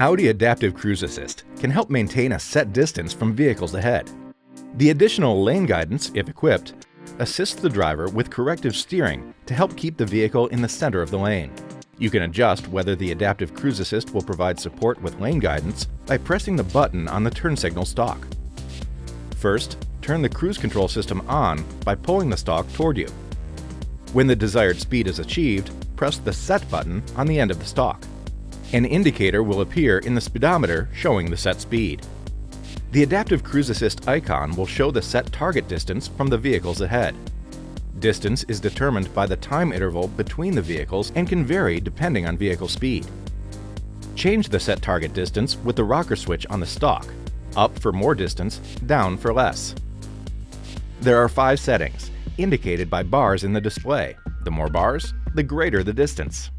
Audi Adaptive Cruise Assist can help maintain a set distance from vehicles ahead. The additional lane guidance, if equipped, assists the driver with corrective steering to help keep the vehicle in the center of the lane. You can adjust whether the Adaptive Cruise Assist will provide support with lane guidance by pressing the button on the turn signal stalk. First, turn the cruise control system on by pulling the stalk toward you. When the desired speed is achieved, press the Set button on the end of the stalk. An indicator will appear in the speedometer showing the set speed. The Adaptive Cruise Assist icon will show the set target distance from the vehicles ahead. Distance is determined by the time interval between the vehicles and can vary depending on vehicle speed. Change the set target distance with the rocker switch on the stalk, up for more distance, down for less. There are 5 settings, indicated by bars in the display. The more bars, the greater the distance.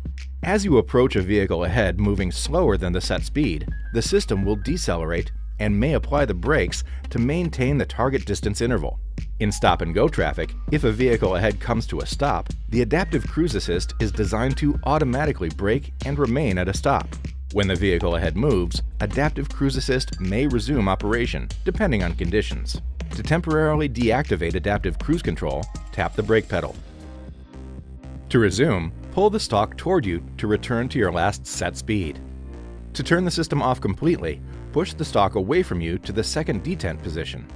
As you approach a vehicle ahead moving slower than the set speed, the system will decelerate and may apply the brakes to maintain the target distance interval. In stop-and-go traffic, if a vehicle ahead comes to a stop, the Adaptive Cruise Assist is designed to automatically brake and remain at a stop. When the vehicle ahead moves, Adaptive Cruise Assist may resume operation, depending on conditions. To temporarily deactivate Adaptive Cruise Control, tap the brake pedal. To resume, pull the stalk toward you to return to your last set speed. To turn the system off completely, push the stalk away from you to the second detent position.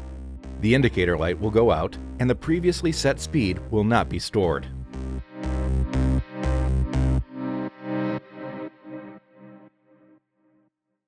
The indicator light will go out and the previously set speed will not be stored.